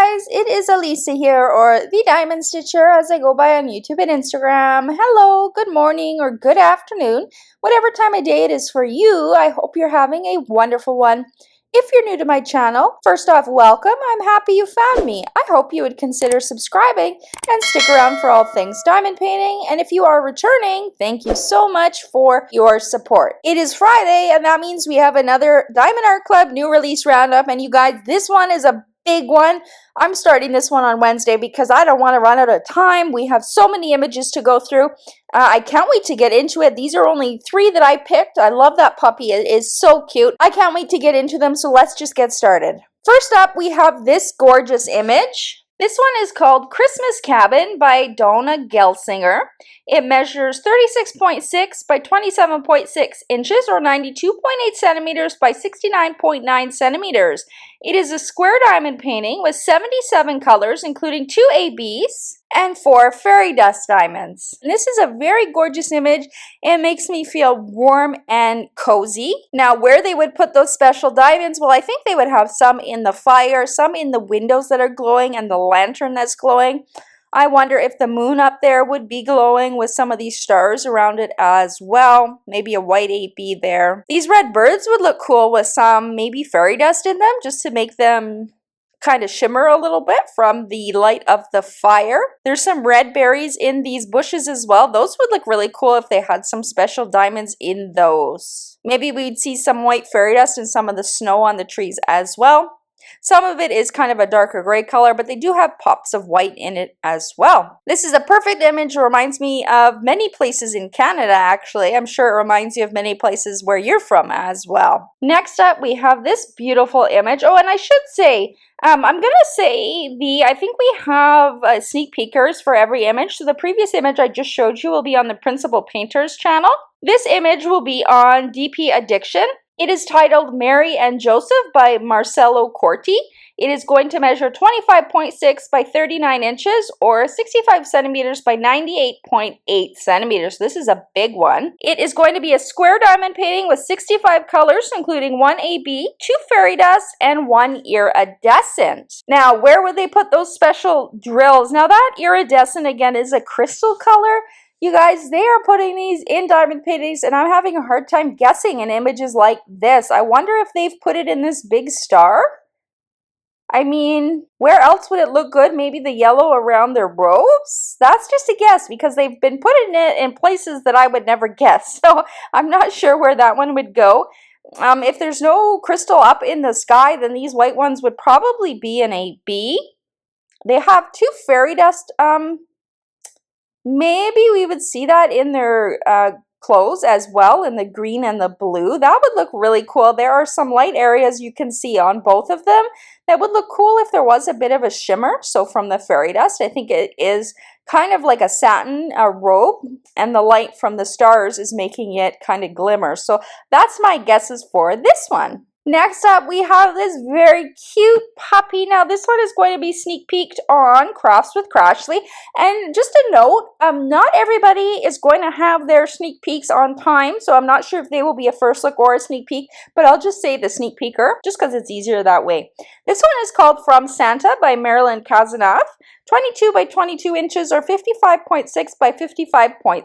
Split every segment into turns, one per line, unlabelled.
guys, it is Alisa here, or the Diamond Stitcher as I go by on YouTube and Instagram. Hello, good morning or good afternoon, whatever time of day it is for you. I hope you're having a wonderful one. If you're new to my channel, first off, welcome. I'm happy you found me. I hope you would consider subscribing and stick around for all things diamond painting. And if you are returning, thank you so much for your support. It is Friday, and that means we have another Diamond Art Club new release roundup. And you guys, this one is a big one. I'm starting this one on Wednesday because I don't want to run out of time. We have so many images to go through. I can't wait to get into it. These are only 3 that I picked. I love that puppy. It is so cute. I can't wait to get into them, so let's just get started. First up, we have this gorgeous image. This one is called Christmas Cabin by Donna Gelsinger. It measures 36.6 by 27.6 inches or 92.8 centimeters by 69.9 centimeters. It is a square diamond painting with 77 colors, including 2 ABs and 4 fairy dust diamonds. And this is a very gorgeous image. It makes me feel warm and cozy. Now, where they would put those special diamonds, well, I think they would have some in the fire, some in the windows that are glowing, and the lantern that's glowing. I wonder if the moon up there would be glowing with some of these stars around it as well. Maybe a white 8B there. These red birds would look cool with some maybe fairy dust in them, just to make them kind of shimmer a little bit from the light of the fire. There's some red berries in these bushes as well. Those would look really cool if they had some special diamonds in those. Maybe we'd see some white fairy dust in some of the snow on the trees as well. Some of it is kind of a darker gray color, but they do have pops of white in it as well. This is a perfect image. It reminds me of many places in Canada, actually. I'm sure it reminds you of many places where you're from as well. Next up, we have this beautiful image. Oh, and I should say, I'm going to say I think we have sneak peekers for every image. So the previous image I just showed you will be on the Principal Painters channel. This image will be on DP Addiction. It is titled Mary and Joseph by Marcelo Corti. It is going to measure 25.6 by 39 inches or 65 centimeters by 98.8 centimeters. This is a big one. It is going to be a square diamond painting with 65 colors, including 1 AB, 2 fairy dust, and 1 iridescent. Now, where would they put those special drills? Now, that iridescent, again, is a crystal color. You guys, they are putting these in diamond paintings, and I'm having a hard time guessing in images like this. I wonder if they've put it in this big star. I mean, where else would it look good? Maybe the yellow around their robes? That's just a guess because they've been putting it in places that I would never guess. So I'm not sure where that one would go. If there's no crystal up in the sky, then these white ones would probably be in a B. They have 2 fairy dust maybe we would see that in their clothes as well, in the green and the blue. That would look really cool. There are some light areas you can see on both of them that would look cool if there was a bit of a shimmer. So from the fairy dust, I think it is kind of like a satin robe, and the light from the stars is making it kind of glimmer. So that's my guesses for this one. Next up, we have this very cute puppy. Now, this one is going to be sneak peeked on Crafts with Crashly. And just a note, not everybody is going to have their sneak peeks on time, so I'm not sure if they will be a first look or a sneak peek, but I'll just say the sneak peeker, just because it's easier that way. This one is called From Santa by Marilyn Kazanav, 22 by 22 inches or 55.6 by 55.6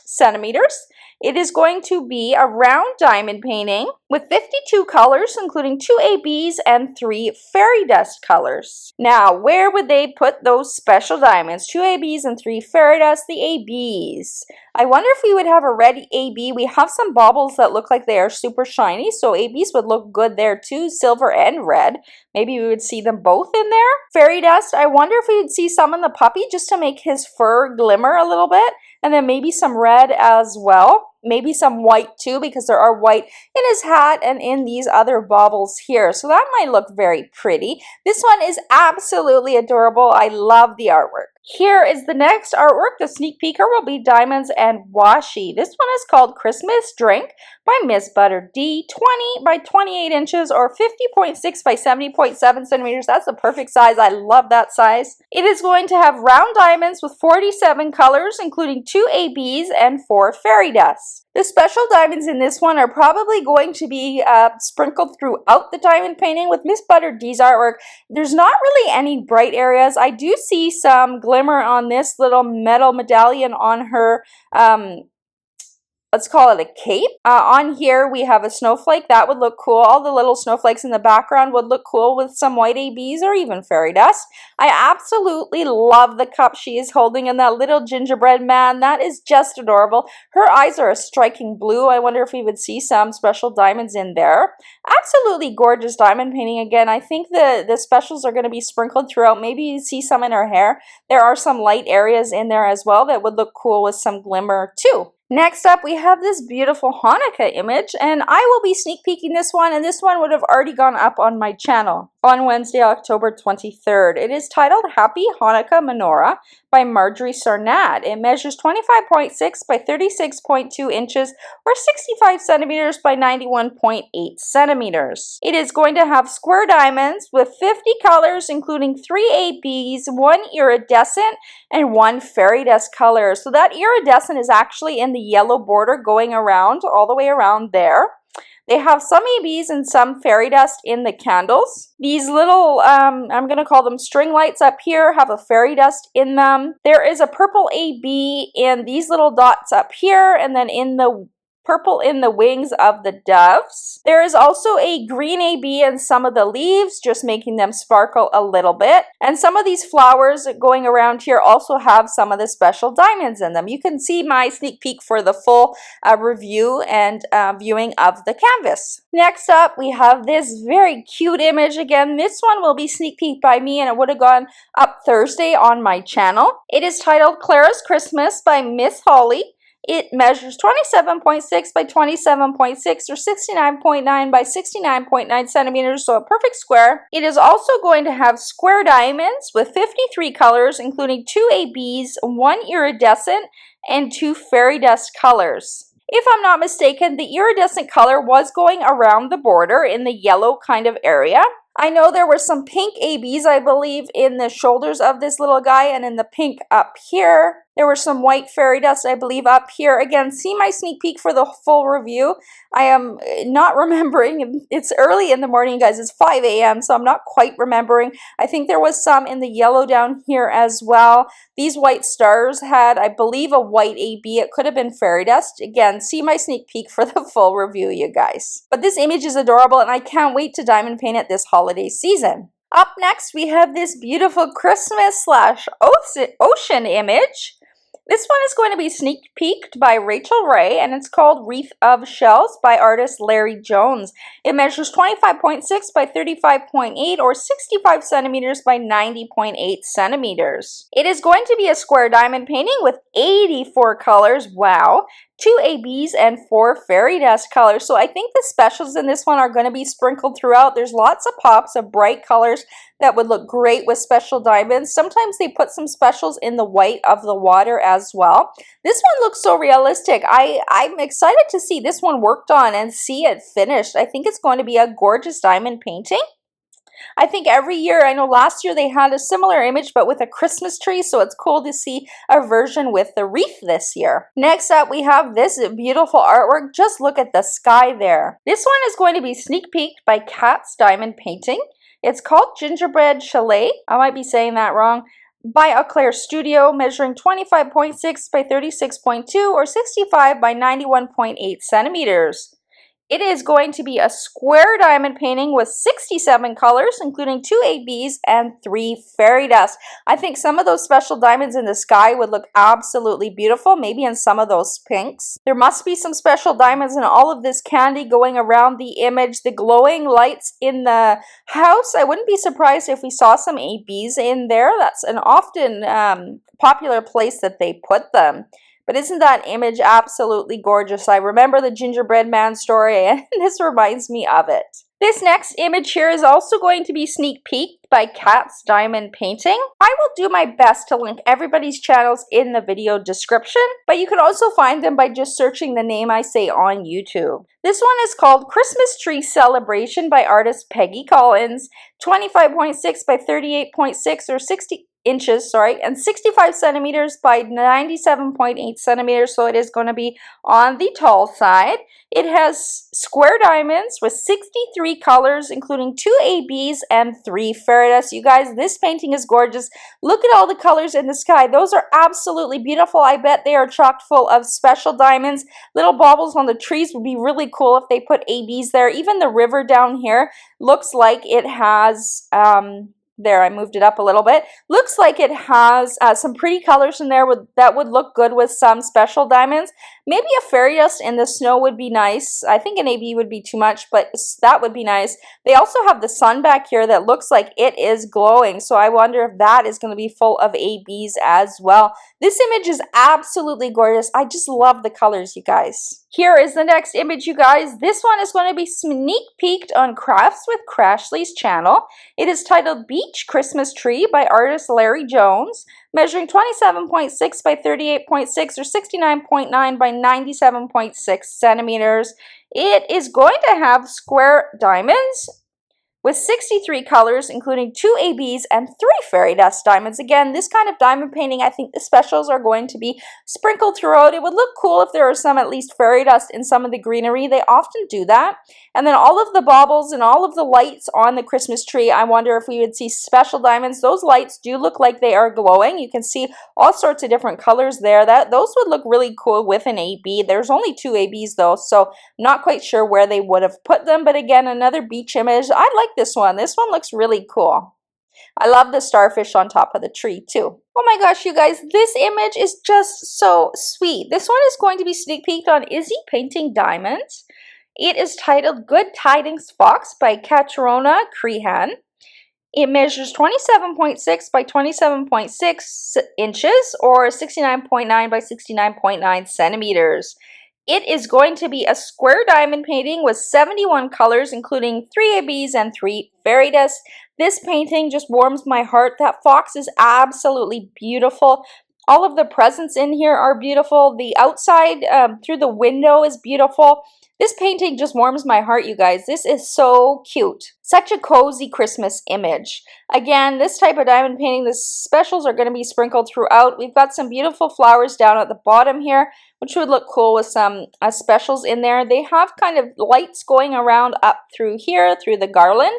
centimeters. It is going to be a round diamond painting with 52 colors, including 2 ABs and 3 fairy dust colors. Now, where would they put those special diamonds? 2 ABs and 3 fairy dust, the ABs. I wonder if we would have a red AB. We have some baubles that look like they are super shiny, so ABs would look good there too, silver and red. Maybe we would see them both in there. Fairy dust, I wonder if we would see some in the puppy just to make his fur glimmer a little bit, and then maybe some red as well. Maybe some white too, because there are white in his hat and in these other baubles here. So that might look very pretty. This one is absolutely adorable. I love the artwork. Here is the next artwork. The sneak peeker will be Diamonds and Washi. This one is called Christmas Drink by Miss Butter D, 20 by 28 inches or 50.6 by 70.7 centimeters. That's the perfect size. I love that size. It is going to have round diamonds with 47 colors, including 2 ABs and 4 fairy dusts. The special diamonds in this one are probably going to be sprinkled throughout the diamond painting. With Miss Butter D's artwork, there's not really any bright areas. I do see some glimmer on this little metal medallion on her let's call it a cape. On here we have a snowflake. That would look cool. All the little snowflakes in the background would look cool with some white ABs or even fairy dust. I absolutely love the cup she is holding and that little gingerbread man. That is just adorable. Her eyes are a striking blue. I wonder if we would see some special diamonds in there. Absolutely gorgeous diamond painting again. I think the specials are going to be sprinkled throughout. Maybe you see some in her hair. There are some light areas in there as well that would look cool with some glimmer too. Next up, we have this beautiful Hanukkah image, and I will be sneak peeking this one, and this one would have already gone up on my channel on Wednesday, October 23rd. It is titled Happy Hanukkah Menorah by Marjorie Sarnad. It measures 25.6 by 36.2 inches or 65 centimeters by 91.8 centimeters. It is going to have square diamonds with 50 colors, including 3 ABs, 1 iridescent, and 1 fairy dust color. So that iridescent is actually in the yellow border going around, all the way around there. They have some ABs and some fairy dust in the candles. These little, I'm going to call them string lights up here, have a fairy dust in them. There is a purple AB in these little dots up here, and then in the purple in the wings of the doves. There is also a green AB in some of the leaves, just making them sparkle a little bit. And some of these flowers going around here also have some of the special diamonds in them. You can see my sneak peek for the full review and viewing of the canvas. Next up, we have this very cute image again. This one will be sneak peeked by me, and it would have gone up Thursday on my channel. It is titled Clara's Christmas by Miss Holly. It measures 27.6 by 27.6 or 69.9 by 69.9 centimeters, so a perfect square. It is also going to have square diamonds with 53 colors, including 2 ABs, 1 iridescent, and 2 fairy dust colors. If I'm not mistaken, the iridescent color was going around the border in the yellow kind of area. I know there were some pink ABs, I believe, in the shoulders of this little guy and in the pink up here. There were some white fairy dust, I believe, up here. Again, see my sneak peek for the full review. I am not remembering. It's early in the morning, guys. It's 5 a.m., so I'm not quite remembering. I think there was some in the yellow down here as well. These white stars had, I believe, a white AB. It could have been fairy dust. Again, see my sneak peek for the full review, you guys. But this image is adorable, and I can't wait to diamond paint it this holiday season. Up next, we have this beautiful Christmas/ocean image. This one is going to be sneak peeked by Rachel Ray, and it's called Wreath of Shells by artist Larry Jones. It measures 25.6 by 35.8 or 65 centimeters by 90.8 centimeters. It is going to be a square diamond painting with 84 colors. Wow. 2 ABs and 4 fairy dust colors. So I think the specials in this one are going to be sprinkled throughout. There's lots of pops of bright colors that would look great with special diamonds. Sometimes they put some specials in the white of the water as well. This one looks so realistic. I'm excited to see this one worked on and see it finished. I think it's going to be a gorgeous diamond painting. I think every year, I know last year they had a similar image but with a Christmas tree, so it's cool to see a version with the wreath this year. Next up, we have this beautiful artwork. Just look at the sky there. This one is going to be sneak peeked by Kat's Diamond Painting. It's called Gingerbread Chalet. I might be saying that wrong. By Eau Claire Studio, measuring 25.6 by 36.2 or 65 by 91.8 centimeters. It is going to be a square diamond painting with 67 colors, including 2 ABs and 3 fairy dust. I think some of those special diamonds in the sky would look absolutely beautiful, maybe in some of those pinks. There must be some special diamonds in all of this candy going around the image. The glowing lights in the house, I wouldn't be surprised if we saw some ABs in there. That's an often popular place that they put them. But isn't that image absolutely gorgeous? I remember the gingerbread man story, and this reminds me of it. This next image here is also going to be sneak peeked by Kat's Diamond Painting. I will do my best to link everybody's channels in the video description, but you can also find them by just searching the name I say on YouTube. This one is called Christmas Tree Celebration by artist Peggy Collins, 25.6 by 38.6 or inches, sorry, and 65 centimeters by 97.8 centimeters, so it is going to be on the tall side. It has square diamonds with 63 colors, including 2 ABs and 3 fairy dust. You guys, this painting is gorgeous. Look at all the colors in the sky. Those are absolutely beautiful. I bet they are chock full of special diamonds. Little baubles on the trees would be really cool if they put ABs there. Even the river down here looks like it has, there, I moved it up a little bit. Looks like it has some pretty colors in there that would look good with some special diamonds. Maybe a fairy dust in the snow would be nice. I think an AB would be too much, but that would be nice. They also have the sun back here that looks like it is glowing, so I wonder if that is going to be full of ABs as well. This image is absolutely gorgeous. I just love the colors, you guys. Here is the next image, you guys. This one is going to be sneak peeked on Crafts with Crashly's channel. It is titled Beach Christmas Tree by artist Larry Jones, measuring 27.6 by 38.6 or 69.9 by 97.6 centimeters. It is going to have square diamonds with 63 colors, including 2 ABs and 3 fairy dust diamonds. Again, this kind of diamond painting, I think the specials are going to be sprinkled throughout. It would look cool if there are some at least fairy dust in some of the greenery. They often do that. And then all of the baubles and all of the lights on the Christmas tree, I wonder if we would see special diamonds. Those lights do look like they are glowing. You can see all sorts of different colors there. Those would look really cool with an AB. There's only 2 ABs though, so not quite sure where they would have put them. But again, another beach image. I like this one. This one looks really cool. I love the starfish on top of the tree too. Oh my gosh, you guys, this image is just so sweet. This one is going to be sneak peeked on Izzy Painting Diamonds. It is titled Good Tidings Fox by Katrona Crehan. It measures 27.6 by 27.6 inches or 69.9 by 69.9 centimeters. It is going to be a square diamond painting with 71 colors, including 3 ABs and 3 fairy dust. This painting just warms my heart. That fox is absolutely beautiful. All of the presents in here are beautiful. The outside through the window is beautiful. This painting just warms my heart, you guys. This is so cute. Such a cozy Christmas image. Again, this type of diamond painting, the specials are going to be sprinkled throughout. We've got some beautiful flowers down at the bottom here, which would look cool with some specials in there. They have kind of lights going around up through here, through the garland.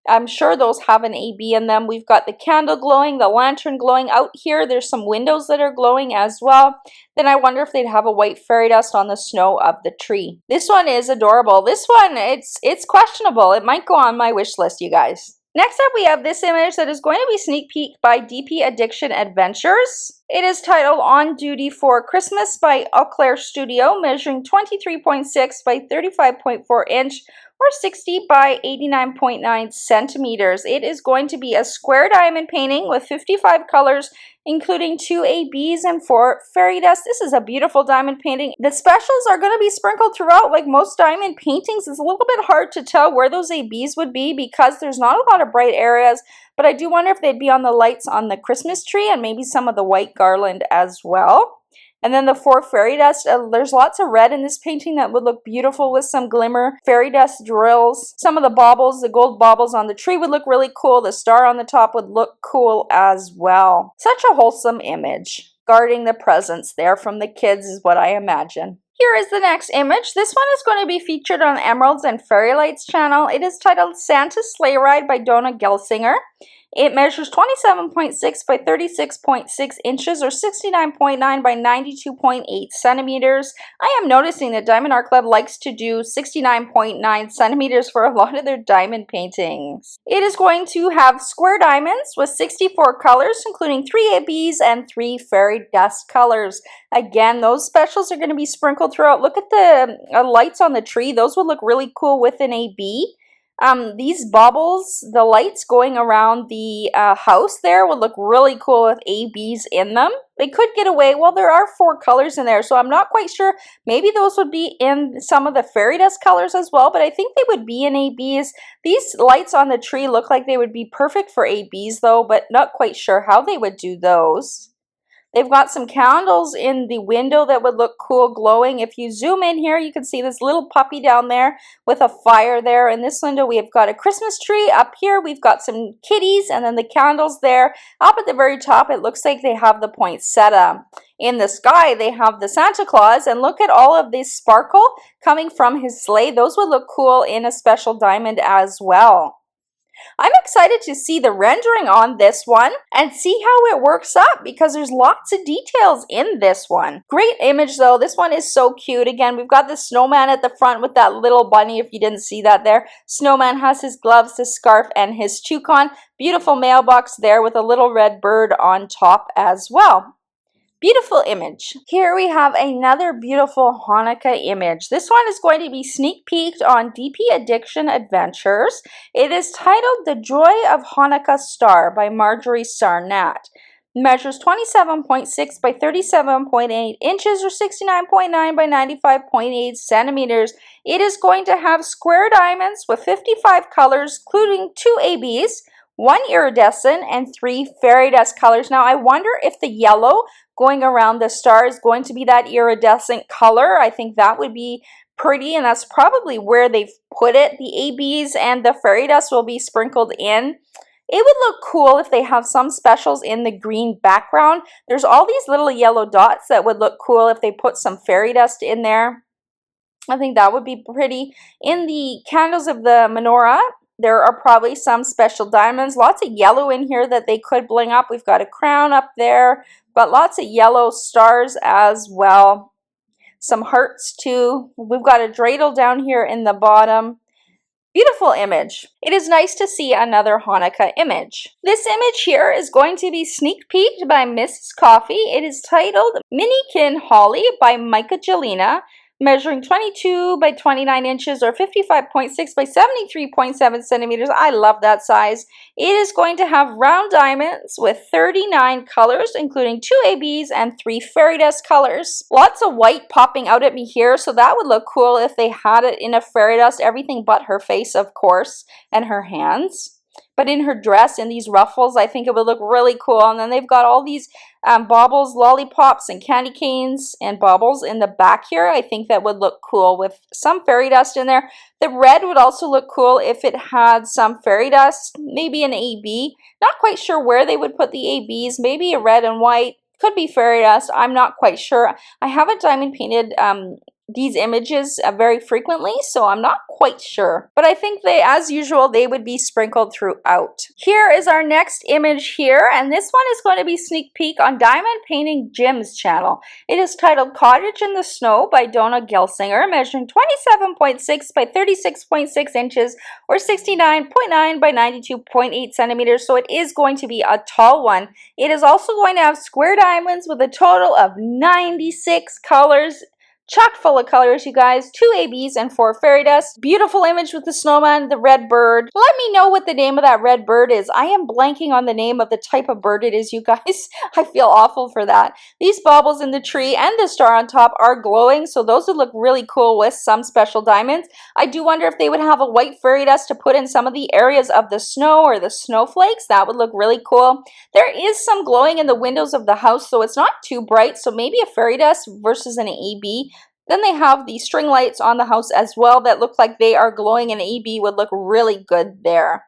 I'm sure those have an AB in them. We've got the candle glowing, the lantern glowing. Out here, there's some windows that are glowing as well. Then I wonder if they'd have a white fairy dust on the snow of the tree. This one is adorable. This one, it's questionable. It might go on my wish list, you guys. Next up, we have this image that is going to be sneak peeked by DP Addiction Adventures. It is titled On Duty for Christmas by Eau Claire Studio, measuring 23.6 by 35.4 inch or 60 by 89.9 centimeters. It is going to be a square diamond painting with 55 colors, including 2 ABs and 4 fairy dust. This is a beautiful diamond painting. The specials are going to be sprinkled throughout like most diamond paintings. It's a little bit hard to tell where those ABs would be because there's not a lot of bright areas, but I do wonder if they'd be on the lights on the Christmas tree and maybe some of the white garland as well. And then the 4 fairy dust, there's lots of red in this painting that would look beautiful with some glimmer. Fairy dust drills. Some of the baubles, the gold baubles on the tree would look really cool. The star on the top would look cool as well. Such a wholesome image. Guarding the presents there from the kids is what I imagine. Here is the next image. This one is going to be featured on Emeralds and Fairy Lights channel. It is titled Santa's Sleigh Ride by Donna Gelsinger. It measures 27.6 by 36.6 inches or 69.9 by 92.8 centimeters. I am noticing that Diamond Art Club likes to do 69.9 centimeters for a lot of their diamond paintings. It is going to have square diamonds with 64 colors, including 3 ABs and 3 fairy dust colors. Again, those specials are going to be sprinkled throughout. Look at the lights on the tree. Those would look really cool with an AB. These baubles, the lights going around the house there would look really cool with ABs in them. They could get away. Well, there are 4 colors in there, so I'm not quite sure. Maybe those would be in some of the fairy dust colors as well, but I think they would be in ABs. These lights on the tree look like they would be perfect for ABs though, but not quite sure how they would do those. They've got some candles in the window that would look cool glowing. If you zoom in here, you can see this little puppy down there with a fire there. In this window, we've got a Christmas tree. Up here, we've got some kitties and then the candles there. Up at the very top, it looks like they have the poinsettia. In the sky, they have the Santa Claus, and look at all of this sparkle coming from his sleigh. Those would look cool in a special diamond as well. I'm excited to see the rendering on this one and see how it works up because there's lots of details in this one. Great image though. This one is so cute. Again, we've got the snowman at the front with that little bunny if you didn't see that there. Snowman has his gloves, his scarf, and his toucan. Beautiful mailbox there with a little red bird on top as well. Beautiful image. Here we have another beautiful Hanukkah image. This one is going to be sneak peeked on DP Addiction Adventures. It is titled The Joy of Hanukkah Star by Marjorie Sarnat. Measures 27.6 by 37.8 inches or 69.9 by 95.8 centimeters. It is going to have square diamonds with 55 colors, including 2 ABs, 1 iridescent, and 3 fairy dust colors. Now, I wonder if the yellow going around the star is going to be that iridescent color. I think that would be pretty, and that's probably where they've put it. The ABs and the fairy dust will be sprinkled in. It would look cool if they have some specials in the green background. There's all these little yellow dots that would look cool if they put some fairy dust in there. I think that would be pretty. In the candles of the menorah, there are probably some special diamonds. Lots of yellow in here that they could bling up. We've got a crown up there. Got lots of yellow stars as well. Some hearts too. We've got a dreidel down here in the bottom. Beautiful image. It is nice to see another Hanukkah image. This image here is going to be sneak peeked by Mrs. Coffee. It is titled Minikin Holly by Micah Jelena, measuring 22 by 29 inches or 55.6 by 73.7 centimeters. I love that size. It is going to have round diamonds with 39 colors, including 2 ABs and 3 fairy dust colors. Lots of white popping out at me here, so that would look cool if they had it in a fairy dust. Everything but her face, of course, and her hands. But in her dress, in these ruffles, I think it would look really cool. And then they've got all these baubles, lollipops, and candy canes and baubles in the back here. I think that would look cool with some fairy dust in there. The red would also look cool if it had some fairy dust, maybe an AB. Not quite sure where they would put the ABs, maybe a red and white. Could be fairy dust. I'm not quite sure. I haven't diamond painted these images very frequently, so I'm not quite sure. But I think they, as usual, they would be sprinkled throughout. Here is our next image here, and this one is going to be sneak peek on Diamond Painting Jim's channel. It is titled Cottage in the Snow by Donna Gelsinger, measuring 27.6 by 36.6 inches or 69.9 by 92.8 centimeters, so it is going to be a tall one. It is also going to have square diamonds with a total of 96 colors. Chock full of colors, you guys. 2 ABs and 4 fairy dust. Beautiful image with the snowman, the red bird. Let me know what the name of that red bird is. I am blanking on the name of the type of bird it is, you guys. I feel awful for that. These baubles in the tree and the star on top are glowing, so those would look really cool with some special diamonds. I do wonder if they would have a white fairy dust to put in some of the areas of the snow or the snowflakes. That would look really cool. There is some glowing in the windows of the house, so it's not too bright, so maybe a fairy dust versus an AB. Then they have the string lights on the house as well that look like they are glowing, and AB would look really good there.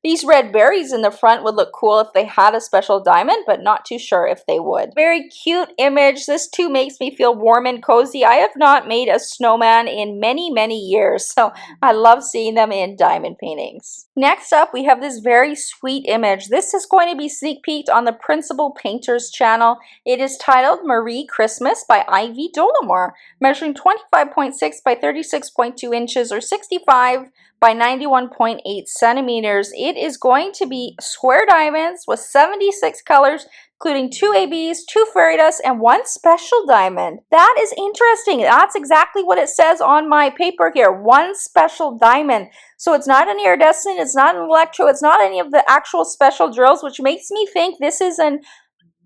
These red berries in the front would look cool if they had a special diamond, but not too sure if they would. Very cute image. This too makes me feel warm and cozy. I have not made a snowman in many, many years, so I love seeing them in diamond paintings. Next up, we have this very sweet image. This is going to be sneak peeked on the Principal Painters channel. It is titled Marie Christmas by Ivy Dolomore, measuring 25.6 by 36.2 inches or 65 by 91.8 centimeters. It is going to be square diamonds with 76 colors, including 2 ABs, 2 fairy dust, and 1 special diamond. That is interesting. That's exactly what it says on my paper here. 1 special diamond. So it's not an iridescent, it's not an electro, it's not any of the actual special drills, which makes me think this is an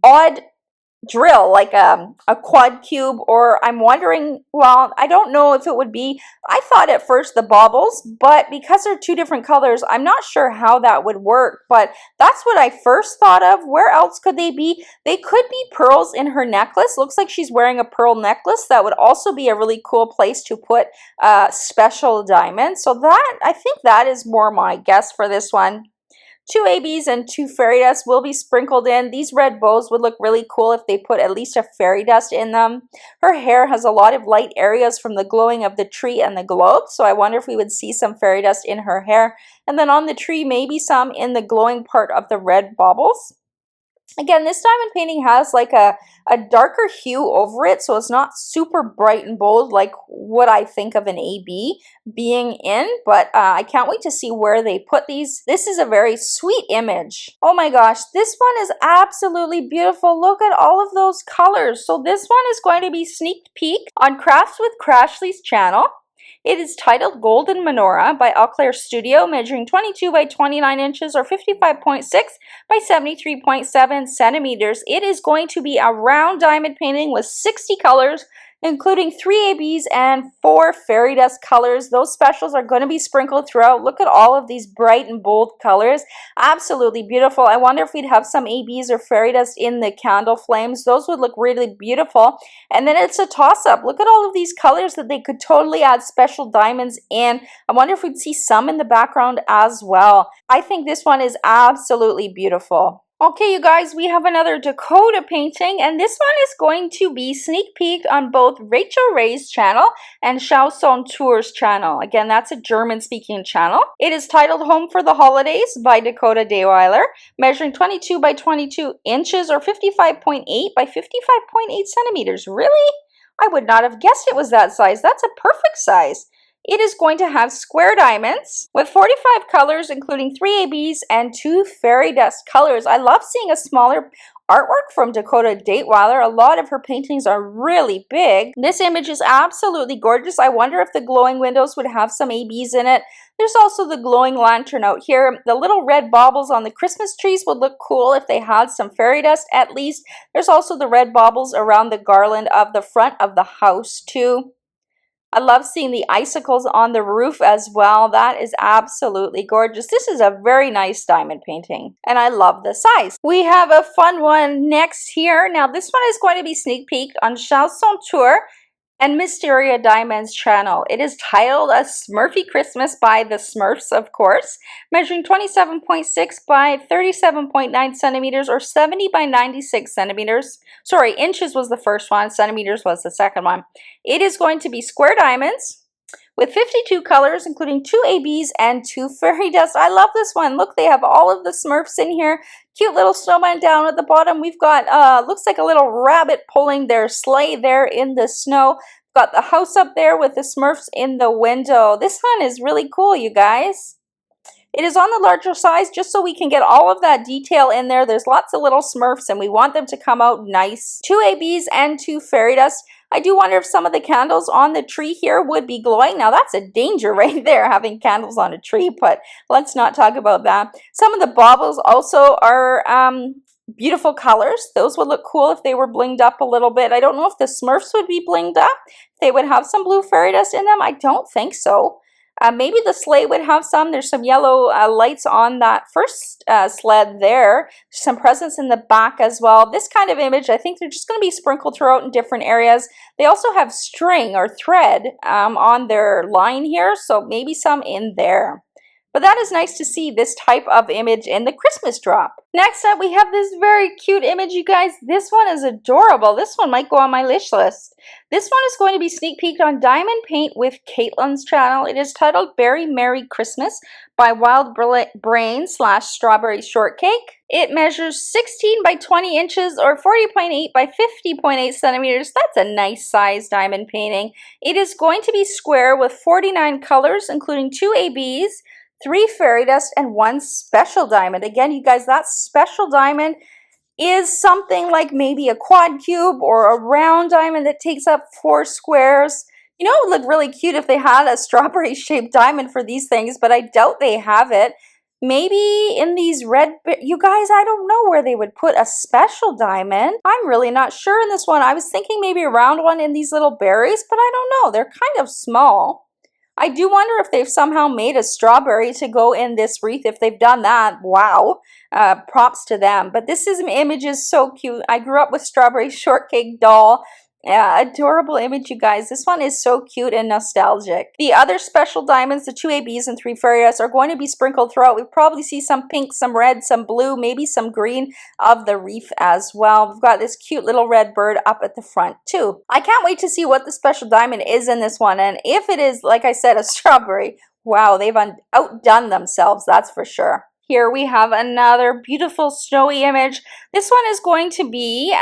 odd drill, like a quad cube, or I'm wondering, well, I don't know if it would be, I thought at first the baubles, but because they're two different colors, I'm not sure how that would work, but that's what I first thought of. Where else could they be? They could be pearls in her necklace. Looks like she's wearing a pearl necklace. That would also be a really cool place to put special diamonds. So that, I think that is more my guess for this one. Two ABs and two fairy dust will be sprinkled in. These red bows would look really cool if they put at least a fairy dust in them. Her hair has a lot of light areas from the glowing of the tree and the globe, so I wonder if we would see some fairy dust in her hair. And then on the tree, maybe some in the glowing part of the red baubles. Again, this diamond painting has like a darker hue over it, so it's not super bright and bold like what I think of an AB being in, but I can't wait to see where they put these. This is a very sweet image. Oh my gosh, this one is absolutely beautiful. Look at all of those colors. So this one is going to be sneak peek on Crafts with Crashly's channel. It is titled Golden Menorah by Eau Studio, measuring 22 by 29 inches or 55.6 by 73.7 centimeters. It is going to be a round diamond painting with 60 colors, including 3 ABs and 4 fairy dust colors. Those specials are going to be sprinkled throughout. Look at all of these bright and bold colors. Absolutely beautiful. I wonder if we'd have some ABs or fairy dust in the candle flames. Those would look really beautiful. And then it's a toss-up. Look at all of these colors that they could totally add special diamonds in. I wonder if we'd see some in the background as well. I think this one is absolutely beautiful. Okay, you guys, we have another Dakota painting, and this one is going to be sneak peeked on both Rachel Ray's channel and Chanson Tour's channel. Again, that's a German-speaking channel. It is titled Home for the Holidays by Dakota Deweiler, measuring 22 by 22 inches or 55.8 by 55.8 centimeters. Really? I would not have guessed it was that size. That's a perfect size. It is going to have square diamonds with 45 colors, including 3 ABs and 2 fairy dust colors. I love seeing a smaller artwork from Dakota Deweiler. A lot of her paintings are really big. This image is absolutely gorgeous. I wonder if the glowing windows would have some ABs in it. There's also the glowing lantern out here. The little red baubles on the Christmas trees would look cool if they had some fairy dust at least. There's also the red baubles around the garland of the front of the house too. I love seeing the icicles on the roof as well. That is absolutely gorgeous. This is a very nice diamond painting, and I love the size. We have a fun one next here. Now, this one is going to be sneak peeked on Chanson Tour and Mysteria Diamonds channel. It is titled A Smurfy Christmas by the Smurfs, of course, measuring 27.6 by 37.9 centimeters or 70 by 96 centimeters. Sorry, inches was the first one, centimeters was the second one. It is going to be square diamonds with 52 colors, including 2 ABs and 2 fairy dust. I love this one. Look, they have all of the Smurfs in here. Cute little snowman down at the bottom. We've got, looks like a little rabbit pulling their sleigh there in the snow. Got the house up there with the Smurfs in the window. This one is really cool, you guys. It is on the larger size just so we can get all of that detail in there. There's lots of little Smurfs and we want them to come out nice. 2 ABs and 2 fairy dust. I do wonder if some of the candles on the tree here would be glowing. Now that's a danger right there, having candles on a tree, but let's not talk about that. Some of the baubles also are beautiful colors. Those would look cool if they were blinged up a little bit. I don't know if the Smurfs would be blinged up. They would have some blue fairy dust in them. I don't think so. Maybe the sleigh would have some. There's some yellow lights on that first sled there. Some presents in the back as well. This kind of image, I think they're just going to be sprinkled throughout in different areas. They also have string or thread on their line here, so maybe some in there. But that is nice to see this type of image in the Christmas drop. Next up, we have this very cute image, you guys. This one is adorable. This one might go on my wish list. This one is going to be sneak peeked on Diamond Paint with Caitlin's channel. It is titled Berry Merry Christmas by Wild Brain / Strawberry Shortcake. It measures 16 by 20 inches or 40.8 by 50.8 centimeters. That's a nice size diamond painting. It is going to be square with 49 colors, including 2 ABs, 3 fairy dust, and 1 special diamond. Again, you guys, that special diamond is something like maybe a quad cube or a round diamond that takes up 4 squares. You know, it would look really cute if they had a strawberry-shaped diamond for these things, but I doubt they have it. Maybe in these red, you guys, I don't know where they would put a special diamond. I'm really not sure in this one. I was thinking maybe a round one in these little berries, but I don't know. They're kind of small. I do wonder if they've somehow made a strawberry to go in this wreath. If they've done that, wow, props to them. But this image is so cute. I grew up with Strawberry Shortcake Doll. Yeah, adorable image, you guys. This one is so cute and nostalgic. The other special diamonds, the 2 ABs and 3 fairy dust, are going to be sprinkled throughout. We probably see some pink, some red, some blue, maybe some green of the wreath as well. We've got this cute little red bird up at the front too. I can't wait to see what the special diamond is in this one. And if it is, like I said, a strawberry, wow, they've outdone themselves, that's for sure. Here we have another beautiful snowy image. This one is going to be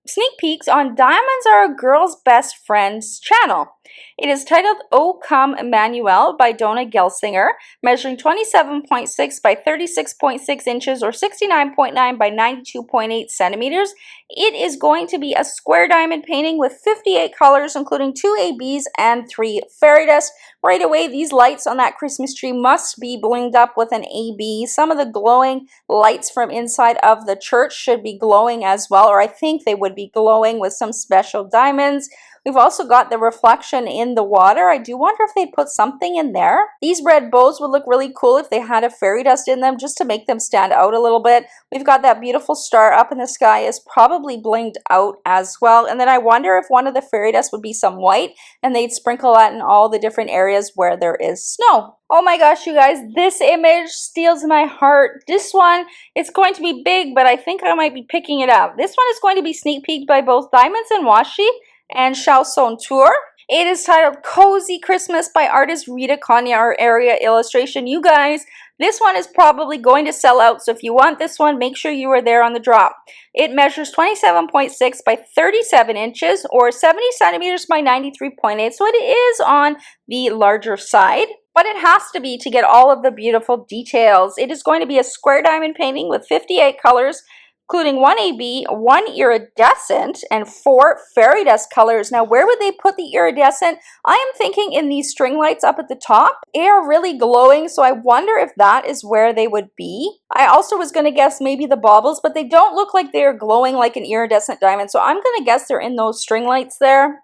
sneak peeks on Diamonds Are a Girl's Best Friend's channel. It is titled Oh Come Emmanuel by Donna Gelsinger, measuring 27.6 by 36.6 inches or 69.9 by 92.8 centimeters. It is going to be a square diamond painting with 58 colors, including 2 ABs and 3 fairy dust. Right away, these lights on that Christmas tree must be blinged up with an AB. Some of the glowing lights from inside of the church should be glowing as well, or I think they would be glowing with some special diamonds. We've also got the reflection in the water. I do wonder if they'd put something in there. These red bows would look really cool if they had a fairy dust in them, just to make them stand out a little bit. We've got that beautiful star up in the sky is probably blinged out as well. And then I wonder if one of the fairy dust would be some white and they'd sprinkle that in all the different areas where there is snow. Oh my gosh, you guys, this image steals my heart. This one, it's going to be big, but I think I might be picking it up. This one is going to be sneak peeked by both Diamonds and Washi and Chausson Tour. It is titled Cozy Christmas by artist Rita Konya, or Area Illustration. You guys, this one is probably going to sell out, so if you want this one, make sure you are there on the drop. It measures 27.6 by 37 inches or 70 centimeters by 93.8, so it is on the larger side. But it has to be to get all of the beautiful details. It is going to be a square diamond painting with 58 colors, including 1 AB, 1 iridescent, and 4 fairy dust colors. Now, where would they put the iridescent? I am thinking in these string lights up at the top. They are really glowing, so I wonder if that is where they would be. I also was going to guess maybe the baubles, but they don't look like they are glowing like an iridescent diamond, so I'm going to guess they're in those string lights there.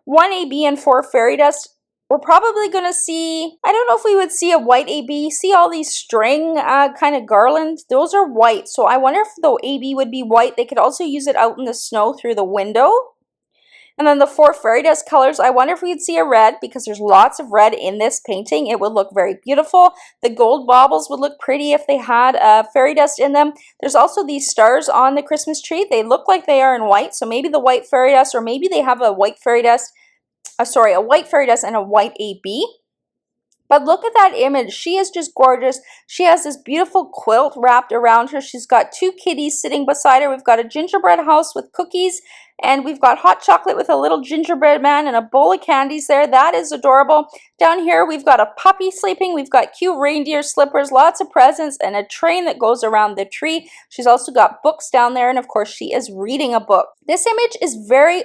1 AB and 4 fairy dust. We're probably going to see, I don't know if we would see a white AB. See all these string kind of garlands? Those are white. So I wonder if the AB would be white. They could also use it out in the snow through the window. And then the 4 fairy dust colors, I wonder if we'd see a red, because there's lots of red in this painting. It would look very beautiful. The gold baubles would look pretty if they had fairy dust in them. There's also these stars on the Christmas tree. They look like they are in white. So maybe the white fairy dust, or maybe they have a white fairy dust. A white fairy dust and a white AB. But look at that image. She is just gorgeous. She has this beautiful quilt wrapped around her. She's got 2 kitties sitting beside her. We've got a gingerbread house with cookies, and we've got hot chocolate with a little gingerbread man and a bowl of candies there. That is adorable. Down here, we've got a puppy sleeping. We've got cute reindeer slippers, lots of presents, and a train that goes around the tree. She's also got books down there, and of course, she is reading a book. This image is very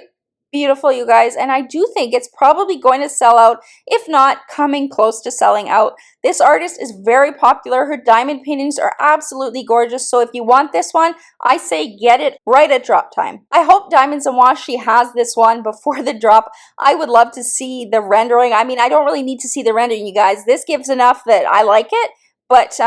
beautiful, you guys, and I do think it's probably going to sell out, if not coming close to selling out. This artist is very popular. Her diamond paintings are absolutely gorgeous, so if you want this one, I say get it right at drop time. I hope Diamonds and Washi has this one before the drop. I would love to see the rendering. I mean, I don't really need to see the rendering, you guys. This gives enough that I like it, but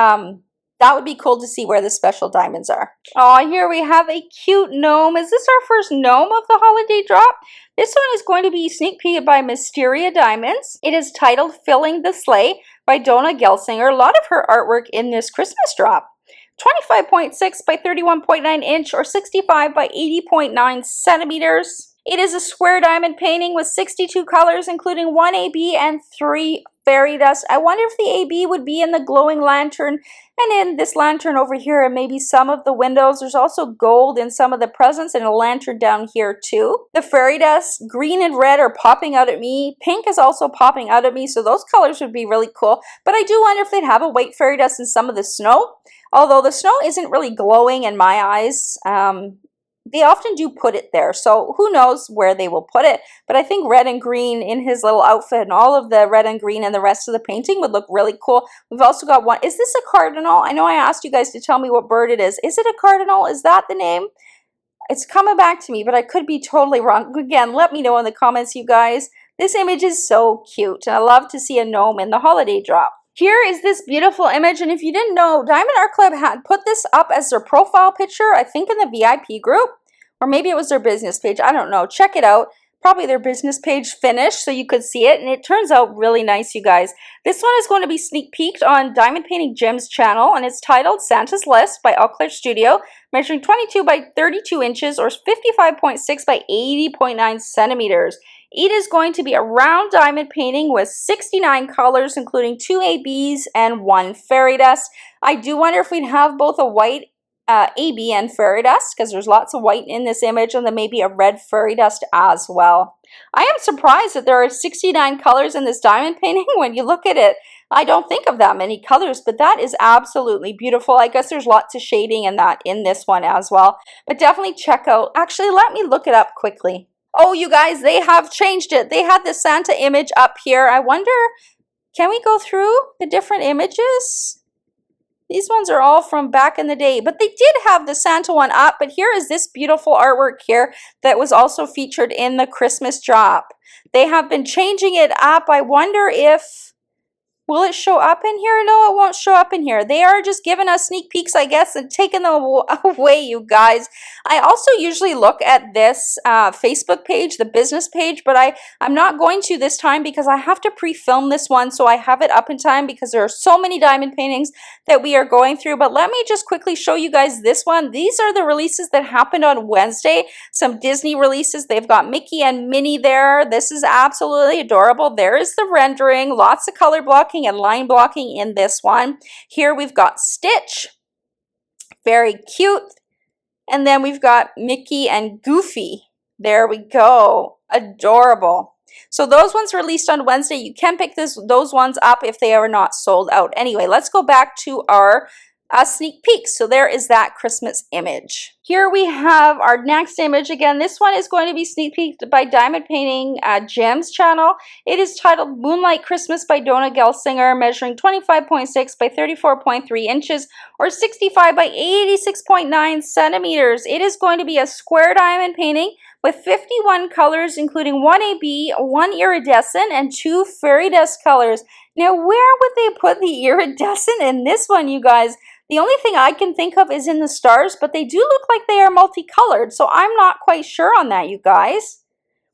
that would be cool to see where the special diamonds are. Oh, here we have a cute gnome. Is this our first gnome of the holiday drop? This one is going to be sneak peeked by Mysteria Diamonds. It is titled Filling the Sleigh by Donna Gelsinger. A lot of her artwork in this Christmas drop. 25.6 by 31.9 inch or 65 by 80.9 centimeters. It is a square diamond painting with 62 colors, including 1 AB and 3 fairy dust. I wonder if the AB would be in the glowing lantern and in this lantern over here, and maybe some of the windows. There's also gold in some of the presents and a lantern down here too. The fairy dust, green and red, are popping out at me. Pink is also popping out at me, so those colors would be really cool. But I do wonder if they'd have a white fairy dust in some of the snow, although the snow isn't really glowing in my eyes. they often do put it there. So who knows where they will put it. But I think red and green in his little outfit and all of the red and green and the rest of the painting would look really cool. We've also got one. Is this a cardinal? I know I asked you guys to tell me what bird it is. Is it a cardinal? Is that the name? It's coming back to me, but I could be totally wrong. Again, let me know in the comments, you guys. This image is so cute, and I love to see a gnome in the holiday drop. Here is this beautiful image, and if you didn't know, Diamond Art Club had put this up as their profile picture, I think in the VIP group, or maybe it was their business page. I don't know. Check it out. Probably their business page finished so you could see it, and it turns out really nice, you guys. This one is going to be sneak peeked on Diamond Painting Jim's channel, and it's titled Santa's List by Eau Claire Studio, measuring 22 by 32 inches or 55.6 by 80.9 centimeters. It is going to be a round diamond painting with 69 colors, including 2 ABs and 1 fairy dust. I do wonder if we'd have both a white AB and fairy dust, because there's lots of white in this image, and then maybe a red fairy dust as well. I am surprised that there are 69 colors in this diamond painting. When you look at it, I don't think of that many colors, but that is absolutely beautiful. I guess there's lots of shading in that in this one as well, but definitely check out. Actually, let me look it up quickly. Oh, you guys, they have changed it. They had the Santa image up here. I wonder, can we go through the different images? These ones are all from back in the day, but they did have the Santa one up. But here is this beautiful artwork here that was also featured in the Christmas drop. They have been changing it up. I wonder if, will it show up in here? No, it won't show up in here. They are just giving us sneak peeks, I guess, and taking them away, you guys. I also usually look at this Facebook page, the business page, but I'm not going to this time because I have to pre-film this one so I have it up in time, because there are so many diamond paintings that we are going through. But let me just quickly show you guys this one. These are the releases that happened on Wednesday. Some Disney releases. They've got Mickey and Minnie there. This is absolutely adorable. There is the rendering. Lots of color blocking and line blocking in this one. Here we've got Stitch, very cute, and then we've got Mickey and Goofy. There we go, adorable. So those ones released on Wednesday. You can pick those ones up if they are not sold out. Anyway, let's go back to our sneak peek. So there is that Christmas image. Here we have our next image. Again, this one is going to be sneak peeked by Diamond Painting Jim's channel. It is titled Moonlight Christmas by Donna Gelsinger, measuring 25.6 by 34.3 inches or 65 by 86.9 centimeters. It is going to be a square diamond painting with 51 colors, including 1 AB, 1 iridescent, and 2 fairy dust colors. Now, where would they put the iridescent in this one, you guys? The only thing I can think of is in the stars, but they do look like they are multicolored, so I'm not quite sure on that, you guys.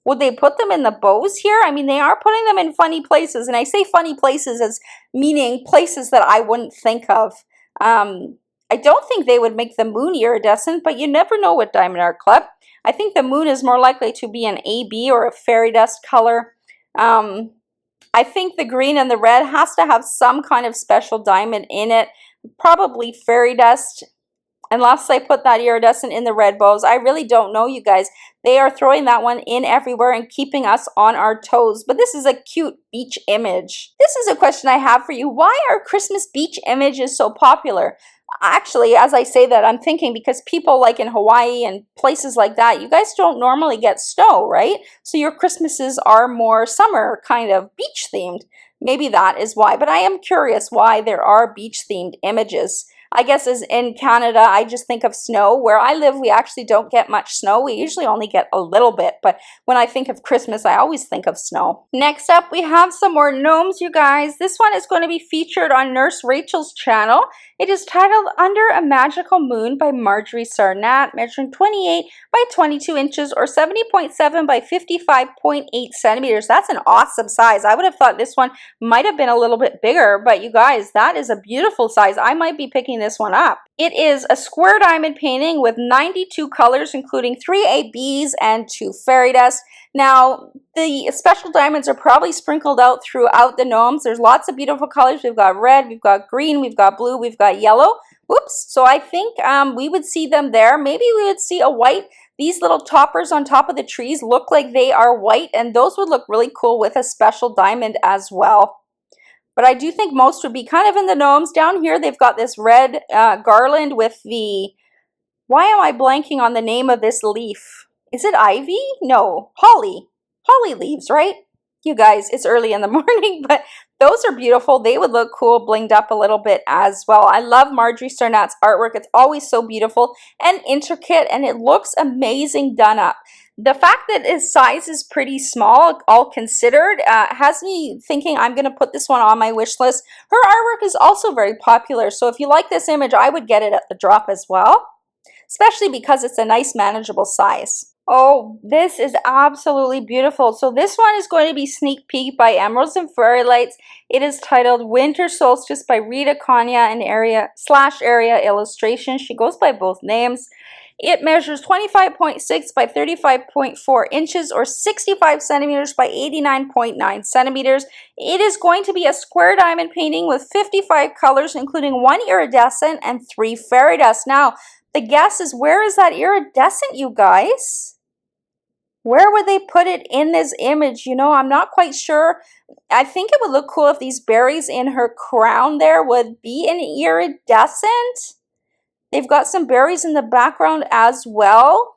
Would they put them in the bows here? I mean, they are putting them in funny places, and I say funny places as meaning places that I wouldn't think of. I don't think they would make the moon iridescent, but you never know with Diamond Art Club. I think the moon is more likely to be an AB or a fairy dust color. I think the green and the red has to have some kind of special diamond in it. Probably fairy dust, unless I put that iridescent in the red bows. I really don't know, you guys. They are throwing that one in everywhere and keeping us on our toes. But this is a cute beach image. This is a question I have for you. Why are Christmas beach images so popular? Actually, as I say that, I'm thinking because people like in Hawaii and places like that, you guys don't normally get snow, right? So your Christmases are more summer kind of beach themed. Maybe that is why, but I am curious why there are beach themed images. I guess as in Canada, I just think of snow. Where I live, we actually don't get much snow. We usually only get a little bit, but when I think of Christmas, I always think of snow. Next up, we have some more gnomes, you guys. This one is going to be featured on Nurse Rachel's channel. It is titled Under a Magical Moon by Marjorie Sarnat, measuring 28 by 22 inches or 70.7 by 55.8 centimeters. That's an awesome size. I would have thought this one might have been a little bit bigger, but you guys, that is a beautiful size. I might be picking this one up. It is a square diamond painting with 92 colors, including 3 ABs and 2 fairy dust. Now, the special diamonds are probably sprinkled out throughout the gnomes. There's lots of beautiful colors. We've got red, we've got green, we've got blue, we've got yellow. Oops, so I think we would see them there. Maybe we would see a white. These little toppers on top of the trees look like they are white, and those would look really cool with a special diamond as well. But I do think most would be kind of in the gnomes. Down here, they've got this red garland with the Why am I blanking on the name of this leaf? Is it ivy? No, holly. Holly leaves, right? You guys, it's early in the morning, but those are beautiful. They would look cool blinged up a little bit as well. I love Marjorie Sarnat's artwork. It's always so beautiful and intricate, and it looks amazing done up. The fact that its size is pretty small, all considered, has me thinking I'm going to put this one on my wish list. Her artwork is also very popular, so if you like this image, I would get it at the drop as well, especially because it's a nice manageable size. Oh, this is absolutely beautiful. So this one is going to be Sneak Peek by Emeralds and Fairy Lights. It is titled Winter Solstice by Rita Kanya and Area Illustration. She goes by both names. It measures 25.6 by 35.4 inches or 65 centimeters by 89.9 centimeters. It is going to be a square diamond painting with 55 colors, including 1 iridescent and 3 fairy dust. Now, the guess is, where is that iridescent, you guys? Where would they put it in this image? You know, I'm not quite sure. I think it would look cool if these berries in her crown there would be an iridescent. They've got some berries in the background as well.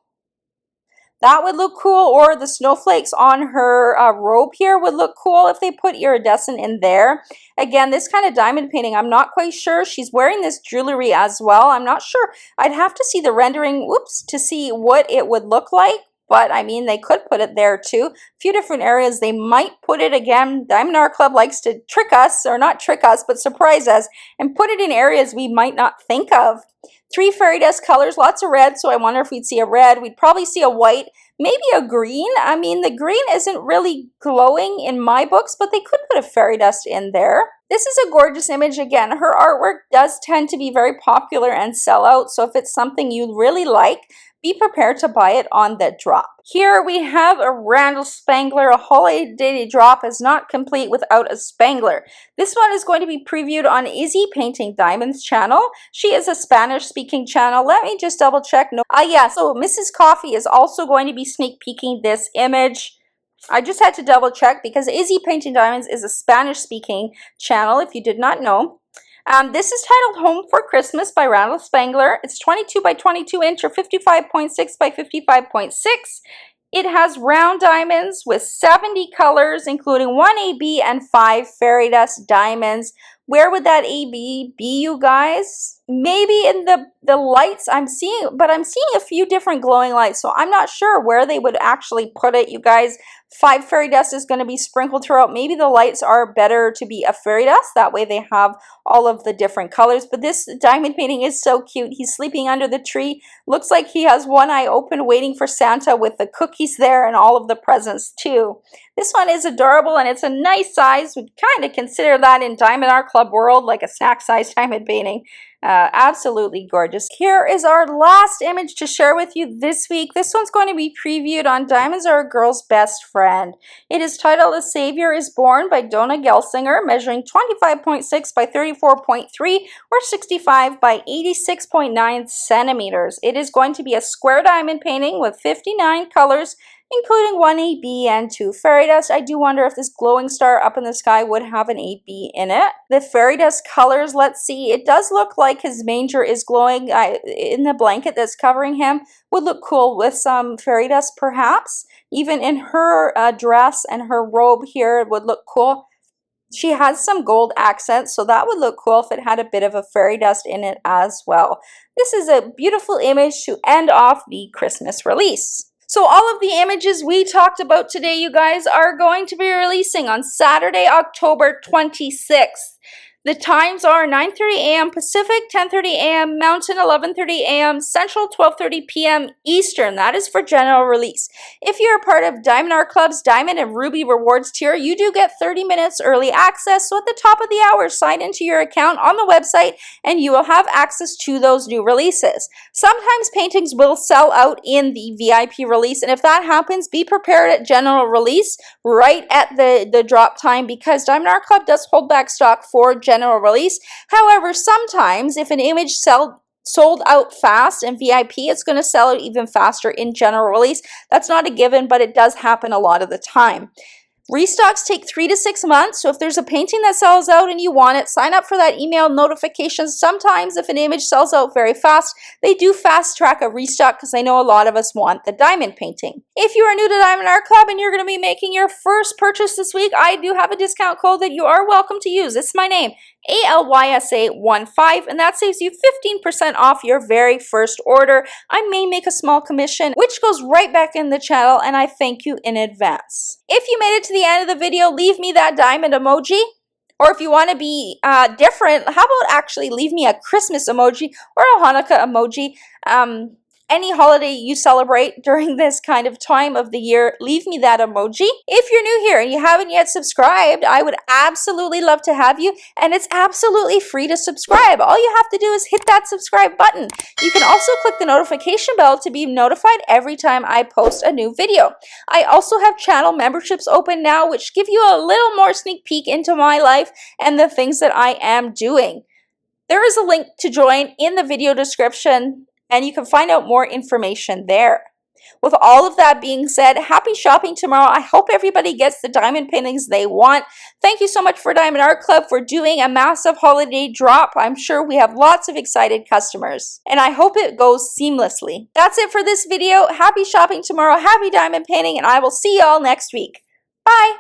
That would look cool, or the snowflakes on her robe here would look cool if they put iridescent in there. Again, this kind of diamond painting, I'm not quite sure. She's wearing this jewelry as well. I'm not sure. I'd have to see the rendering, to see what it would look like. But I mean, they could put it there too. A few different areas they might put it. Again, Diamond Art Club likes to trick us, or not trick us, but surprise us, and put it in areas we might not think of. 3 fairy dust colors, lots of red, so I wonder if we'd see a red. We'd probably see a white, maybe a green. I mean, the green isn't really glowing in my books, but they could put a fairy dust in there. This is a gorgeous image. Again, her artwork does tend to be very popular and sell out, so if it's something you really like, be prepared to buy it on the drop. Here we have a Randall Spangler. A holiday drop is not complete without a Spangler. This one is going to be previewed on Izzy Painting Diamonds channel. She is a Spanish-speaking channel. Let me just double check. No, yeah, so Mrs. Coffee is also going to be sneak peeking this image. I just had to double check because Izzy Painting Diamonds is a Spanish-speaking channel, if you did not know. This is titled Home for Christmas by Randall Spangler. It's 22 by 22 inch or 55.6 by 55.6. It has round diamonds with 70 colors, including 1 AB and 5 fairy dust diamonds. Where would that AB be, you guys? Maybe in the lights I'm seeing, but I'm seeing a few different glowing lights, so I'm not sure where they would actually put it, you guys. 5 fairy dust is going to be sprinkled throughout. Maybe the lights are better to be a fairy dust. That way they have all of the different colors. But this diamond painting is so cute. He's sleeping under the tree. Looks like he has one eye open waiting for Santa with the cookies there and all of the presents too. This one is adorable and it's a nice size. We'd kind of consider that in Diamond Art Club world like a snack size diamond painting. Absolutely gorgeous. Here is our last image to share with you this week. This one's going to be previewed on Diamonds Are a Girl's Best Friend. It is titled A Savior is Born by Donna Gelsinger, measuring 25.6 by 34.3 or 65 by 86.9 centimeters. It is going to be a square diamond painting with 59 colors, including 1 AB and 2 fairy dust. I do wonder if this glowing star up in the sky would have an AB in it. The fairy dust colors, let's see. It does look like his manger is glowing in the blanket that's covering him. Would look cool with some fairy dust perhaps. Even in her dress and her robe here, it would look cool. She has some gold accents, so that would look cool if it had a bit of a fairy dust in it as well. This is a beautiful image to end off the Christmas release. So all of the images we talked about today, you guys, are going to be releasing on Saturday, October 26th. The times are 9:30 a.m. Pacific, 10:30 a.m. Mountain, 11:30 a.m. Central, 12:30 p.m. Eastern. That is for general release. If you're a part of Diamond Art Club's Diamond and Ruby Rewards tier, you do get 30 minutes early access. So at the top of the hour, sign into your account on the website and you will have access to those new releases. Sometimes paintings will sell out in the VIP release, and if that happens, be prepared at general release right at the drop time, because Diamond Art Club does hold back stock for general release. However, sometimes if an image sold out fast in VIP, it's going to sell out even faster in general release. That's not a given, but it does happen a lot of the time. Restocks take 3 to 6 months, so if there's a painting that sells out and you want it, sign up for that email notification. Sometimes if an image sells out very fast, they do fast track a restock because I know a lot of us want the diamond painting. If you are new to Diamond Art Club and you're going to be making your first purchase this week, I do have a discount code that you are welcome to use. It's my name, ALYSA15, and that saves you 15% off your very first order. I may make a small commission, which goes right back in the channel, and I thank you in advance. If you made it to the end of the video, leave me that diamond emoji. Or if you want to be different, how about actually leave me a Christmas emoji or a Hanukkah emoji? Any holiday you celebrate during this kind of time of the year, leave me that emoji. If you're new here and you haven't yet subscribed, I would absolutely love to have you, and it's absolutely free to subscribe. All you have to do is hit that subscribe button. You can also click the notification bell to be notified every time I post a new video. I also have channel memberships open now, which give you a little more sneak peek into my life and the things that I am doing. There is a link to join in the video description, and you can find out more information there. With all of that being said, happy shopping tomorrow. I hope everybody gets the diamond paintings they want. Thank you so much for Diamond Art Club for doing a massive holiday drop. I'm sure we have lots of excited customers, and I hope it goes seamlessly. That's it for this video. Happy shopping tomorrow. Happy diamond painting, and I will see y'all next week. Bye.